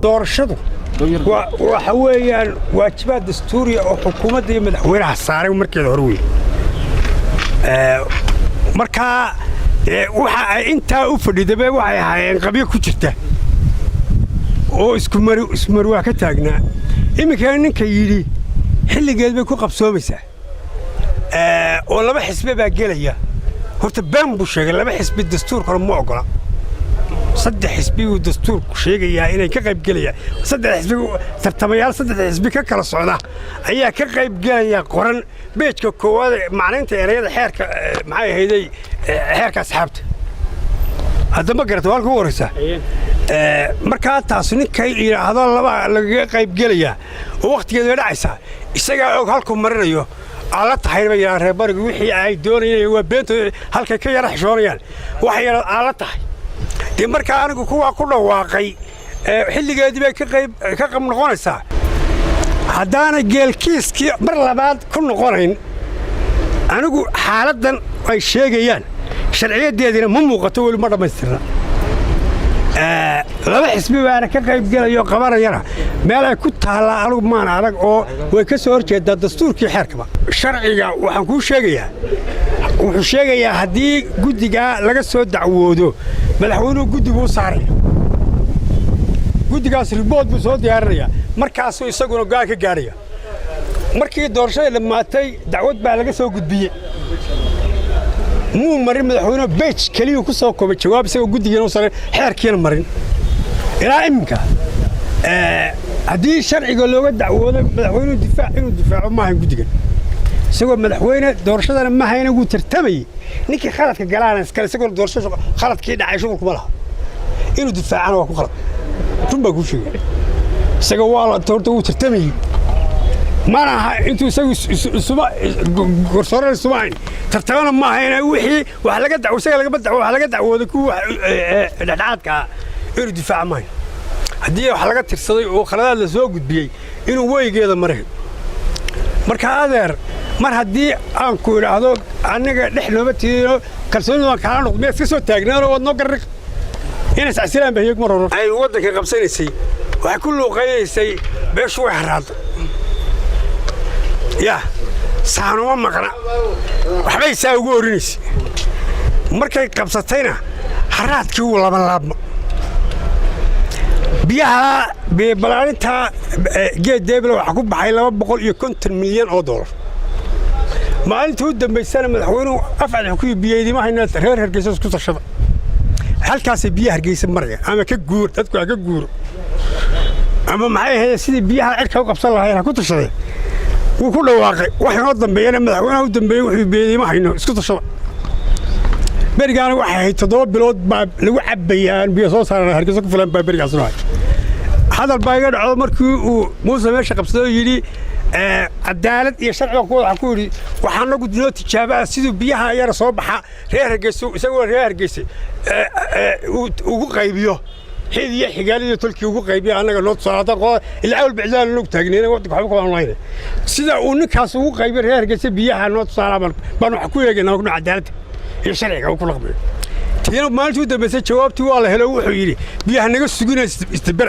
doorashadu waxa weeyaan waajibaad dastuuri oo xukuumadda iyo madaxweynaha saaray markeeda hore weey marka waxa ay intaa u fadhiday waxay ahaayeen qabyo ku jirta oo isku mar ka taagnaa iminka ninka yiri xilligeed bay ku qabsoomaysaa oo laba xisbi baa gelaya horta baan buu sheegay laba xisbi dastuurka ma ogola saddex xisbi uu dastuurku sheegayaa inay ka qayb galayaan saddex xisbi tartamayaal saddex xisbi ka kala socda ayaa ka qayb galaya qoran beejka koowaad macnaynta erayada xeerka maxay ahaydey xeerka asxaabta hadda ma garata walku waraysa marka taas ninkay yiraahdo laba laga qayb galaya oo waqtigeeda dhacaysa isaga og halku marinayo ala taxayba yaa reebarigu wixii ay doonayeen waa beento halka ka yara xishoonayaan wax yar ala tahay marka anigu kuwa ku dhawaaqay xilligeedii bay ka qayb noqonaysaa haddaana geelkiiskii mar labaad ku noqonayn anigu xaaladan ay sheegayaan sharciyadeedina ma muuqato weli ma dhammaystirna laba xisbi baana ka qayb galayo qabanayana meel ay ku taallaa anigu maan adag oo way ka soo horjeedaa dastuurkii xeerkaba sharciga waxaan kuu sheegayaa wuxuu sheegayaa haddii guddigaa laga soo dacwoodo madaxweynuhu guddiguu saaraya guddigaas ribood buu soo diyaarinayaa markaasuu isaguna go'aan ka gaaraya markii doorashada dhammaatay dacwad baa laga soo gudbiyey muu marin madaxweynuhu beej keliyuu ku soo koobay jawaab isagoo guddigiina u saray xeerkiina marin ilaa iminka haddii sharciga looga dacwoodo madaxweynuhu inuu difaaco maahan guddigan isagoo madaxweyne doorashadana ma hayna wuu tartamayey ninkii khaladka galaana iskale isagoo doorashada khaladkii dhacay shughulku ma laha inuu difaacana waa ku khalad run baa kuu sheegay isaga waa la horta wuu tartamayey mana aha intuu isagu gorsoorada isuma hayn tartamana ma ahayna wixii wax laga dacwo isaga laga dacwooday kuwa dhexdhexaadka inuu difaaca maayo haddii wax laga tirsaday oo khaladaad la soo gudbiyey inuu weygeeda maray marka adeer mar haddii aan ku idhaahdo aniga dhex nooma tiino kalsoonida kala noqdo mees ka soo taagnaan oo wadno garriq inay sacsilaan baa mar hore ay waddanka qabsanaysay waxay ku luuqaynaysay beeshu way haraada yaa saanuma maqna waxbay saa ugu orinaysay markay qabsatayna haraadkii uu laban laabma biyaha balaarinta geed deebla waxa ku baxay $250 milyan maalintii u dambaysana madaxweynuhu afcad ku biyaydimaha inaad reer Hargeysa isku tashada halkaas biyaha Hargeysa maraya ama ka guur dadku ka guur ama maxay ahayd sidii biyaha cirka u qabsan lahaayeen ku tashaday wuu ku dhawaaqay waxaan dambeeyana madaxweynaha u dambeeyay wuxuu biyaydimaha isku tashada berigaana waxay ahayd 7 bilood baa lagu cabayaan biyo soo saaran Hargeysa ku filan baa berigaas noo hadal baa iga dhacdo markii uu Muuse meesha qabsaday yiri cadaalad iyo sharciga ku waxa ku yiri waxaan ugu dinoo tijaabaa sidoo biyaha yar soo baxa reer Hargeysa isagoo reer Hargeysa ugu qaybiyo xidiye xigaalida tulkii ugu qaybiyo anaga noo socda qoo ilaa wal bicdaan loo taagneen waqti waxba ka online sida uu ninkaas ugu qaybiyo reer Hargeysa biyaha noo saaran baan wax ku yeeganaa ku cadaalad iyo sharciga ku laqbay tiina maalintii u dambeysay jawaabtii waa la helay wuxuu yiri biyaha naga suginaysa istibar